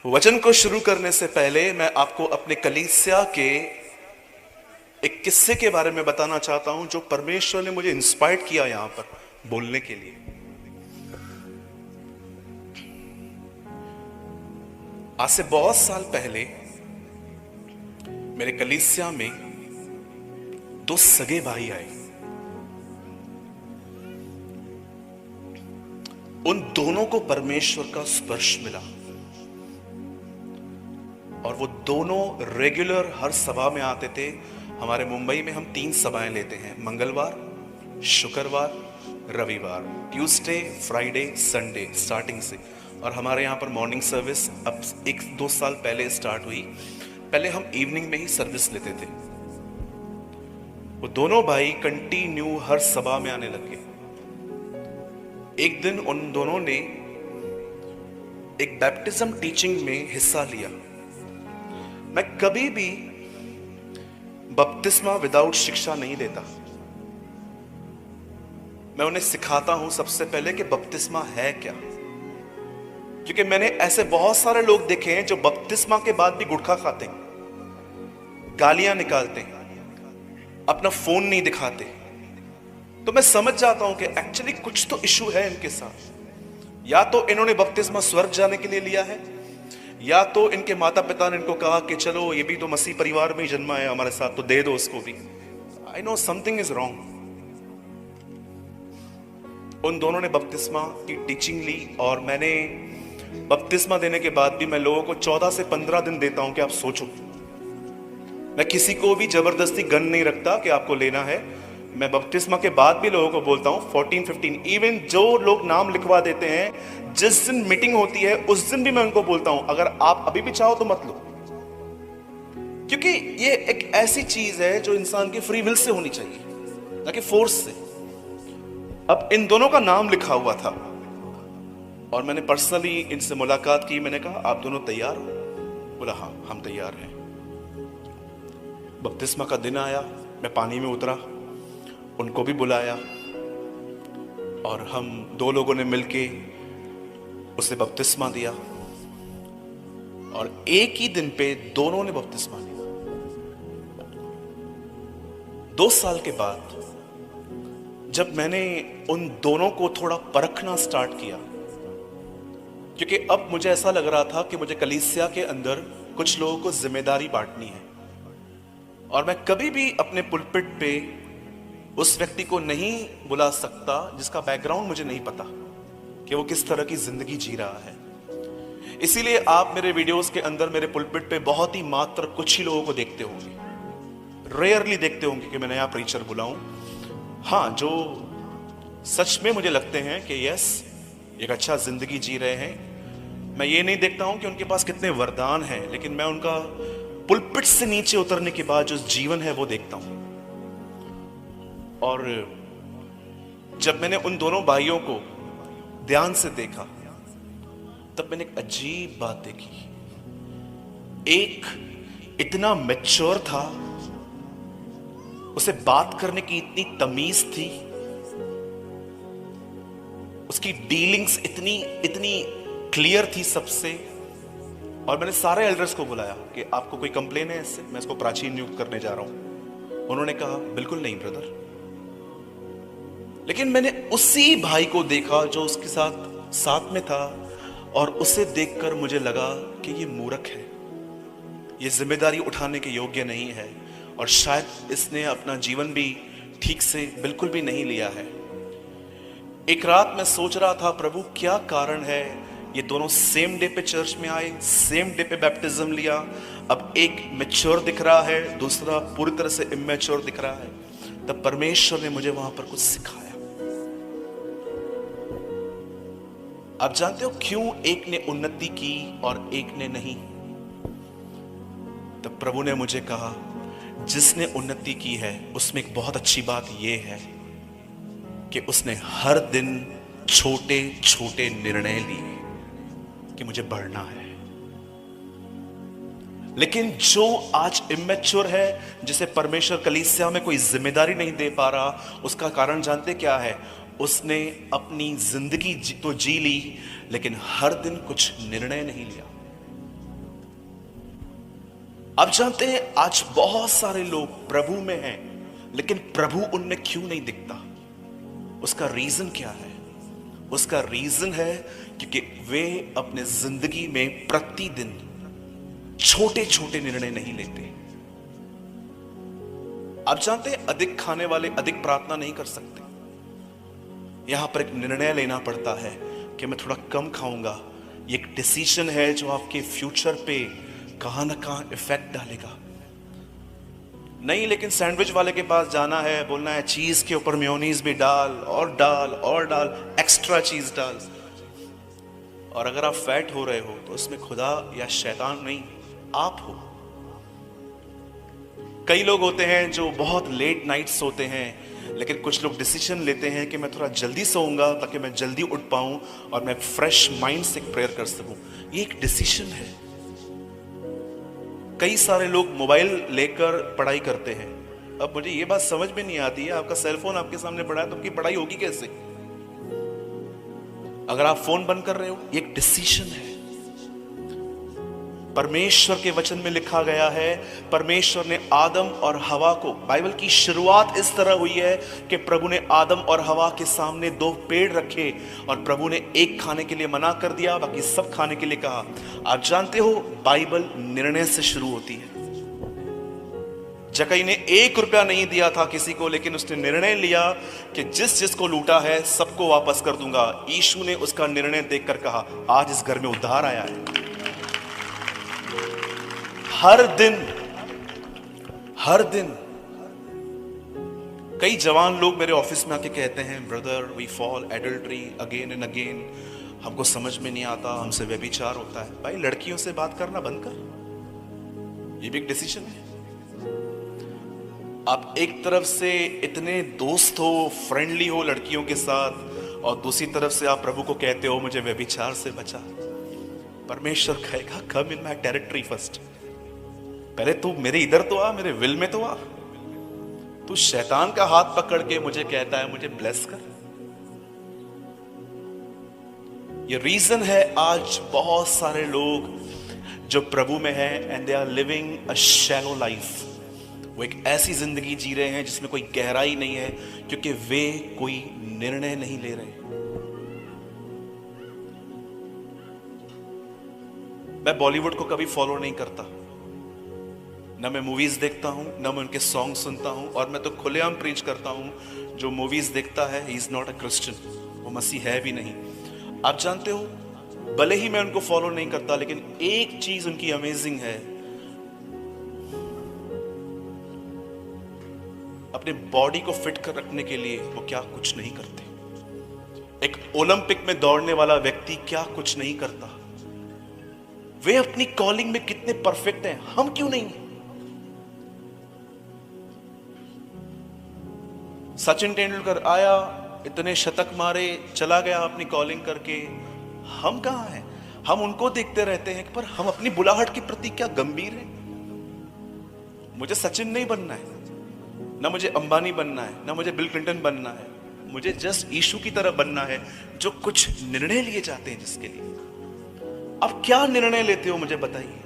वचन को शुरू करने से पहले मैं आपको अपने कलीसिया के एक किस्से के बारे में बताना चाहता हूं जो परमेश्वर ने मुझे इंस्पायर किया यहां पर बोलने के लिए। आज से बहुत साल पहले मेरे कलीसिया में दो सगे भाई आए। उन दोनों को परमेश्वर का स्पर्श मिला और वो दोनों रेगुलर हर सभा में आते थे। हमारे मुंबई में हम 3 सभाएं लेते हैं, मंगलवार, शुक्रवार, रविवार, ट्यूसडे, फ्राइडे, संडे स्टार्टिंग से। और हमारे यहाँ पर मॉर्निंग सर्विस अब 1-2 साल पहले स्टार्ट हुई। पहले हम इवनिंग में ही सर्विस लेते थे। वो दोनों भाई कंटिन्यू हर सभा में आने लगे। एक दिन उन दोनों ने एक बैप्टिज्म टीचिंग में हिस्सा लिया। मैं कभी भी बपतिस्मा विदाउट शिक्षा नहीं देता। मैं उन्हें सिखाता हूं सबसे पहले कि बपतिस्मा है क्या, क्योंकि मैंने ऐसे बहुत सारे लोग देखे हैं जो बपतिस्मा के बाद भी गुटखा खाते हैं, गालियां निकालते हैं, अपना फोन नहीं दिखाते। तो मैं समझ जाता हूं कि एक्चुअली कुछ तो इशू है इनके साथ। या तो इन्होंने बपतिस्मा स्वर्ग जाने के लिए लिया है, या तो इनके माता पिता ने इनको कहा कि चलो ये भी तो मसीह परिवार में ही जन्मा है हमारे साथ, तो दे दो उसको भी। I know something is wrong. उन दोनों ने बपतिस्मा की टीचिंग ली और मैंने बपतिस्मा देने के बाद भी मैं लोगों को 14 से 15 दिन देता हूं कि आप सोचो। मैं किसी को भी जबरदस्ती गन नहीं रखता कि आपको लेना है। मैं बपतिस्मा के बाद भी लोगों को बोलता हूं 14-15, इवन जो लोग नाम लिखवा देते हैं, जिस दिन मीटिंग होती है उस दिन भी मैं उनको बोलता हूं अगर आप अभी भी चाहो तो मत लो, क्योंकि ये एक ऐसी चीज है जो इंसान की फ्री विल से होनी चाहिए, ना कि फोर्स से। अब इन दोनों का नाम लिखा हुआ था और मैंने पर्सनली इनसे मुलाकात की। मैंने कहा आप दोनों तैयार हो? बोला हाँ हम तैयार हैं। बपतिस्मा का दिन आया, मैं पानी में उतरा, उनको भी बुलाया और हम 2 लोगों ने मिलके उसे बपतिस्मा दिया और एक ही दिन पे दोनों ने बपतिस्मा लिया। 2 साल के बाद जब मैंने उन दोनों को थोड़ा परखना स्टार्ट किया, क्योंकि अब मुझे ऐसा लग रहा था कि मुझे कलीसिया के अंदर कुछ लोगों को जिम्मेदारी बांटनी है और मैं कभी भी अपने पुलपिट पे उस व्यक्ति को नहीं बुला सकता जिसका बैकग्राउंड मुझे नहीं पता कि वो किस तरह की जिंदगी जी रहा है। इसीलिए आप मेरे वीडियोस के अंदर मेरे पुलपिट पे बहुत ही मात्र कुछ ही लोगों को देखते होंगे, रेयरली देखते होंगे कि मैं नया प्रीचर बुलाऊं। हाँ, जो सच में मुझे लगते हैं कि यस एक अच्छा जिंदगी जी रहे हैं। मैं ये नहीं देखता हूं कि उनके पास कितने वरदान हैं, लेकिन मैं उनका पुलपिट से नीचे उतरने के बाद जो जीवन है वो देखता हूं। और जब मैंने उन दोनों भाइयों को ध्यान से देखा तब मैंने एक अजीब बात देखी। एक इतना मैच्योर था, उसे बात करने की इतनी तमीज थी, उसकी डीलिंग्स इतनी क्लियर थी सबसे। और मैंने सारे एल्डर्स को बुलाया कि आपको कोई कंप्लेन है इससे, मैं इसको प्राचीन नियुक्त करने जा रहा हूं। उन्होंने कहा बिल्कुल नहीं ब्रदर। लेकिन मैंने उसी भाई को देखा जो उसके साथ में था और उसे देखकर मुझे लगा कि ये मूर्ख है, ये जिम्मेदारी उठाने के योग्य नहीं है और शायद इसने अपना जीवन भी ठीक से बिल्कुल भी नहीं लिया है। एक रात मैं सोच रहा था प्रभु क्या कारण है, ये दोनों सेम डे पे चर्च में आए, सेम डे पे बैप्टिज्म लिया। अब एक मैच्योर दिख रहा है, दूसरा पूरी तरह से इमैच्योर दिख रहा है। तब परमेश्वर ने मुझे वहां पर कुछ सिखाया। आप जानते हो क्यों एक ने उन्नति की और एक ने नहीं? तब प्रभु ने मुझे कहा जिसने उन्नति की है उसमें एक बहुत अच्छी बात यह है कि उसने हर दिन छोटे छोटे निर्णय लिए कि मुझे बढ़ना है। लेकिन जो आज इमैच्योर है, जिसे परमेश्वर कलीसिया में कोई जिम्मेदारी नहीं दे पा रहा, उसका कारण जानते क्या है? उसने अपनी जिंदगी तो जी ली, लेकिन हर दिन कुछ निर्णय नहीं लिया। आप जानते हैं आज बहुत सारे लोग प्रभु में हैं, लेकिन प्रभु उनमें क्यों नहीं दिखता? उसका रीजन क्या है? उसका रीजन है क्योंकि वे अपने जिंदगी में प्रतिदिन छोटे छोटे निर्णय नहीं लेते। आप जानते हैं अधिक खाने वाले अधिक प्रार्थना नहीं कर सकते। यहां पर एक निर्णय लेना पड़ता है कि मैं थोड़ा कम खाऊंगा। ये एक डिसीजन है जो आपके फ्यूचर पे कहां ना कहां इफेक्ट डालेगा। नहीं, लेकिन सैंडविच वाले के पास जाना है, बोलना है चीज के ऊपर मेयोनीज भी डाल और डाल और डाल, एक्स्ट्रा चीज डाल। और अगर आप फैट हो रहे हो तो उसमें खुदा या शैतान नहीं, आप हो। कई लोग होते हैं जो बहुत लेट नाइट सोते हैं, लेकिन कुछ लोग डिसीजन लेते हैं कि मैं थोड़ा जल्दी सोऊंगा ताकि मैं जल्दी उठ पाऊं और मैं फ्रेश माइंड से प्रेयर कर सकूं। ये एक डिसीजन है। कई सारे लोग मोबाइल लेकर पढ़ाई करते हैं। अब मुझे ये बात समझ में नहीं आती है, आपका सेलफोन आपके सामने पड़ा है तो आपकी पढ़ाई होगी कैसे? अगर आप फोन बंद कर रहे हो, ये एक डिसीजन है। परमेश्वर के वचन में लिखा गया है, परमेश्वर ने आदम और हवा को, बाइबल की शुरुआत इस तरह हुई है कि प्रभु ने आदम और हवा के सामने दो पेड़ रखे और प्रभु ने एक खाने के लिए मना कर दिया, बाकी सब खाने के लिए कहा। आप जानते हो बाइबल निर्णय से शुरू होती है। जक्कई ने 1 रुपया नहीं दिया था किसी को, लेकिन उसने निर्णय लिया कि जिस जिसको लूटा है सबको वापस कर दूंगा। यीशु ने उसका निर्णय देखकर कहा, आज इस घर में उद्धार आया है। हर दिन कई जवान लोग मेरे ऑफिस में आके कहते हैं, brother we fall adultery again and again, हमको समझ में नहीं आता, हमसे व्यभिचार होता है। भाई लड़कियों से बात करना बंद कर, ये भी एक डिसीजन है। आप एक तरफ से इतने दोस्त हो, फ्रेंडली हो लड़कियों के साथ, और दूसरी तरफ से आप प्रभु को कहते हो मुझे व्यभिचार से बचा। परमेश्वर कहेगा कम इन माय टेरिटरी फर्स्ट, पहले तू मेरे इधर तो आ, मेरे विल में तो आ। तू शैतान का हाथ पकड़ के मुझे कहता है मुझे ब्लेस कर। ये रीजन है आज बहुत सारे लोग जो प्रभु में हैं and they are living a shallow life. वो एक ऐसी जिंदगी जी रहे हैं जिसमें कोई गहराई नहीं है, क्योंकि वे कोई निर्णय नहीं ले रहे। मैं बॉलीवुड को कभी फॉलो नहीं करता, ना मैं मूवीज देखता हूं, ना मैं उनके सॉन्ग सुनता हूं, और मैं तो खुलेआम प्रीच करता हूं जो मूवीज देखता है he is not a Christian, वो मसीह है भी नहीं। आप जानते हो, भले ही मैं उनको फॉलो नहीं करता, लेकिन एक चीज उनकी अमेजिंग है, अपने बॉडी को फिट कर रखने के लिए वो क्या कुछ नहीं करते। एक ओलंपिक में दौड़ने वाला व्यक्ति क्या कुछ नहीं करता। वे अपनी कॉलिंग में कितने परफेक्ट हैं, हम क्यों नहीं? सचिन तेंदुलकर आया, इतने शतक मारे, चला गया अपनी कॉलिंग करके। हम कहां हैं? हम उनको देखते रहते हैं, पर हम अपनी बुलाहट के प्रति क्या गंभीर हैं? मुझे सचिन नहीं बनना है, ना मुझे अंबानी बनना है, ना मुझे बिल क्लिंटन बनना है। मुझे जस्ट यीशु की तरह बनना है, जो कुछ निर्णय लिए जाते हैं जिसके लिए। अब क्या निर्णय लेते हो मुझे बताइए?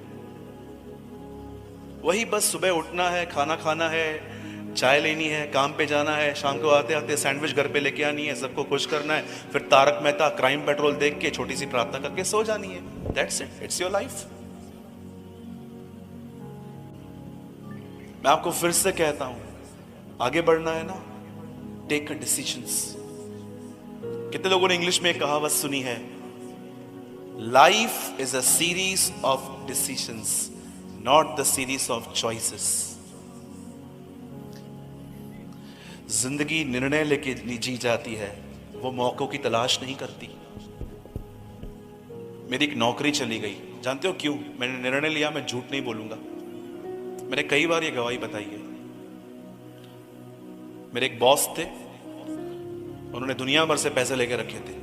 वही बस सुबह उठना है, खाना खाना है, चाय लेनी है, काम पे जाना है, शाम को आते आते सैंडविच घर पे लेके आनी है, सबको खुश करना है, फिर तारक मेहता क्राइम पेट्रोल देख के छोटी सी प्रार्थना करके सो जानी है। That's it, it's your life. मैं आपको फिर से कहता हूं, आगे बढ़ना है ना, टेक अ डिसीजंस। कितने लोगों ने इंग्लिश में एक कहावत सुनी है, life is a series of decisions, not the series of choices. जिंदगी निर्णय लेके जी जाती है, वो मौकों की तलाश नहीं करती। मेरी एक नौकरी चली गई, जानते हो क्यों? मैंने निर्णय लिया मैं झूठ नहीं बोलूंगा। मैंने कई बार ये गवाही बताई है। मेरे एक बॉस थे, उन्होंने दुनिया भर से पैसे लेके रखे थे,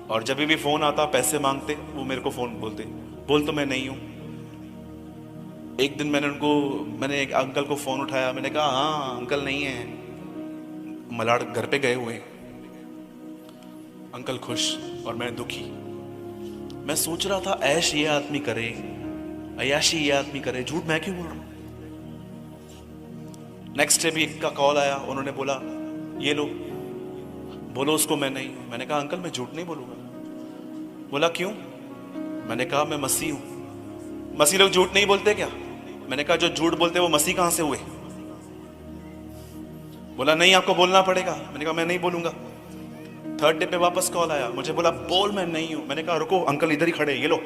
और जब भी फोन आता पैसे मांगते, वो मेरे को फोन बोलते, बोल तो मैं नहीं हूं। एक दिन मैंने एक अंकल को फोन उठाया, मैंने कहा हाँ अंकल नहीं है, मलाड घर पे गए हुए। अंकल खुश और मैं दुखी। मैं सोच रहा था ऐश ये आदमी करे, अय्याशी ये आदमी करे, झूठ मैं क्यों बोल रहा हूं? नेक्स्ट डे भी एक का कॉल आया, उन्होंने बोला ये लो, बोलो उसको मैं नहीं हूं। मैंने कहा अंकल मैं झूठ नहीं बोलूंगा। बोला क्यों? मैंने कहा मैं मसीह हूं। मसीह लोग झूठ नहीं बोलते क्या? मैंने कहा जो झूठ बोलते वो मसीह कहां से हुए? बोला नहीं आपको बोलना पड़ेगा। मैंने कहा मैं नहीं बोलूंगा। थर्ड डे पे वापस कॉल आया, मुझे बोला बोल मैं नहीं हूं। मैंने कहा रुको अंकल इधर ही खड़े, ये लो,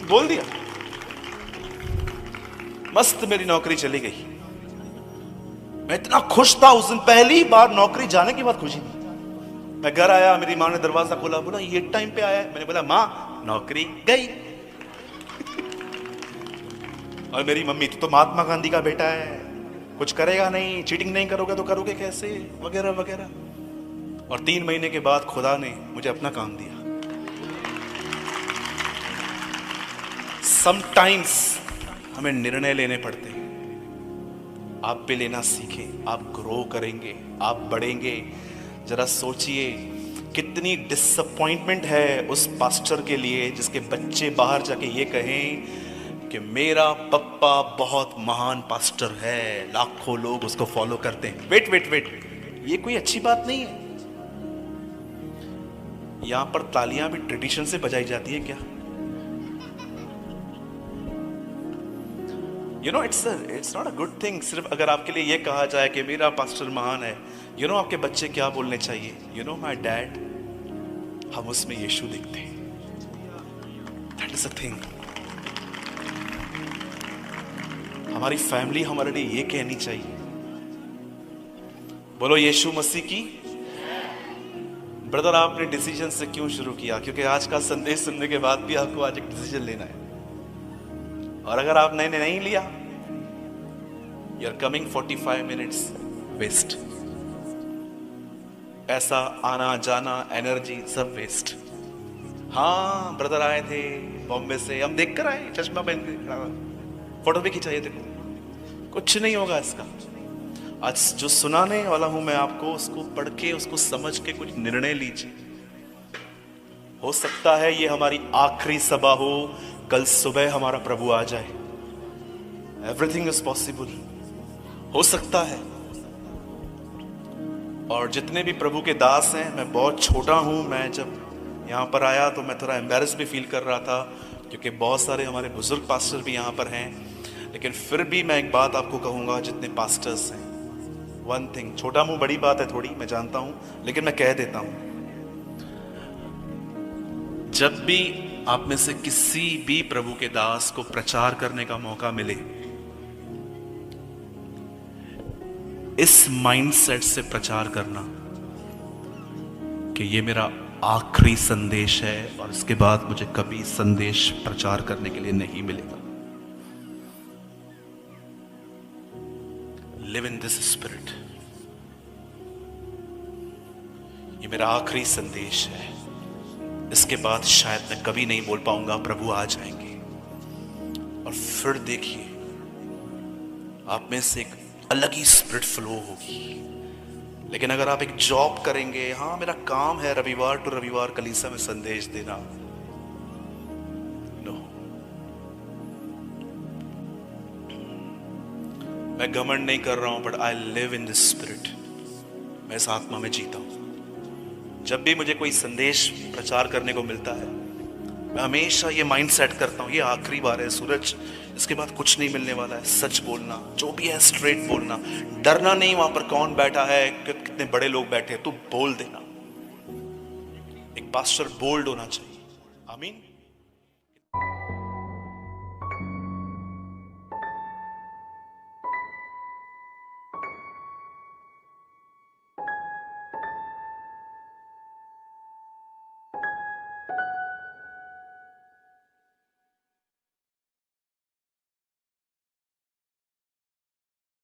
बोल दिया। मस्त मेरी नौकरी चली गई। मैं इतना खुश था उस दिन, पहली बार नौकरी जाने के बाद खुशी थी। मैं घर आया, मेरी माँ ने दरवाजा खोला, बोला ये टाइम पे आया है। मैंने बोला माँ नौकरी गई। और मेरी मम्मी तो महात्मा गांधी का बेटा है, कुछ करेगा नहीं, चीटिंग नहीं करोगे तो करोगे कैसे, वगैरह वगैरह। और 3 महीने के बाद खुदा ने मुझे अपना काम दिया। समटाइम्स हमें निर्णय लेने पड़ते हैं। आप भी लेना सीखें, आप ग्रो करेंगे, आप बढ़ेंगे। जरा सोचिए कितनी डिसअपॉइंटमेंट है उस पास्टर के लिए जिसके बच्चे बाहर जाके ये कहें कि मेरा पप्पा बहुत महान पास्टर है, लाखों लोग उसको फॉलो करते हैं। वेट वेट वेट, ये कोई अच्छी बात नहीं है। यहां पर तालियां भी ट्रेडिशन से बजाई जाती है क्या? You know it's not a good thing. सिर्फ अगर आपके लिए ये कहा जाए कि मेरा पास्टर महान है, यू नो आपके बच्चे क्या बोलने चाहिए? यू नो माई डैड, हम उसमें यीशु दिखते हैं। That is a thing. हमारी फैमिली हमारे लिए ये कहनी चाहिए, बोलो यीशु मसीह की। ब्रदर आपने डिसीजन से क्यों शुरू किया? क्योंकि आज का संदेश सुनने के बाद भी आपको आज एक डिसीजन लेना है। और अगर आपने नहीं लिया, you are coming 45 minutes waste. पैसा आना जाना, एनर्जी सब वेस्ट। हाँ ब्रदर आए थे बॉम्बे से, हम देख कर आए, चश्मा पहन के, फोटो भी खिंचाइए। देखो कुछ नहीं होगा इसका। आज जो सुनाने वाला हूं मैं आपको, उसको पढ़ के, उसको समझ के कुछ निर्णय लीजिए। हो सकता है ये हमारी आखिरी सभा हो, कल सुबह हमारा प्रभु आ जाए। एवरीथिंग इज पॉसिबल, हो सकता है। और जितने भी प्रभु के दास हैं, मैं बहुत छोटा हूं। मैं जब यहाँ पर आया तो मैं थोड़ा एम्बैरेस भी फील कर रहा था, क्योंकि बहुत सारे हमारे बुजुर्ग पास्टर भी यहाँ पर हैं। लेकिन फिर भी मैं एक बात आपको कहूँगा, जितने पास्टर्स हैं, वन थिंग, छोटा मुंह बड़ी बात है थोड़ी, मैं जानता हूँ, लेकिन मैं कह देता हूँ, जब भी आप में से किसी भी प्रभु के दास को प्रचार करने का मौका मिले, इस माइंडसेट से प्रचार करना कि ये मेरा आखिरी संदेश है और इसके बाद मुझे कभी संदेश प्रचार करने के लिए नहीं मिलेगा। Live in this spirit. ये मेरा आखिरी संदेश है, इसके बाद शायद मैं कभी नहीं बोल पाऊंगा, प्रभु आ जाएंगे। और फिर देखिए आप में से एक अलग ही स्पिरिट फ्लो होगी। लेकिन अगर आप एक जॉब करेंगे, हाँ मेरा काम है रविवार टू रविवार कलीसिया में संदेश देना, नो, मैं घमंड नहीं कर रहा हूं, but I live in this spirit. मैं इस आत्मा में जीता हूं। जब भी मुझे कोई संदेश प्रचार करने को मिलता है, मैं हमेशा ये माइंड सेट करता हूँ, ये आखिरी बार है सूरज, इसके बाद कुछ नहीं मिलने वाला है। सच बोलना, जो भी है स्ट्रेट बोलना, डरना नहीं। वहां पर कौन बैठा है, कितने बड़े लोग बैठे हैं, तू बोल देना। एक पास्टर बोल्ड होना चाहिए। आमीन।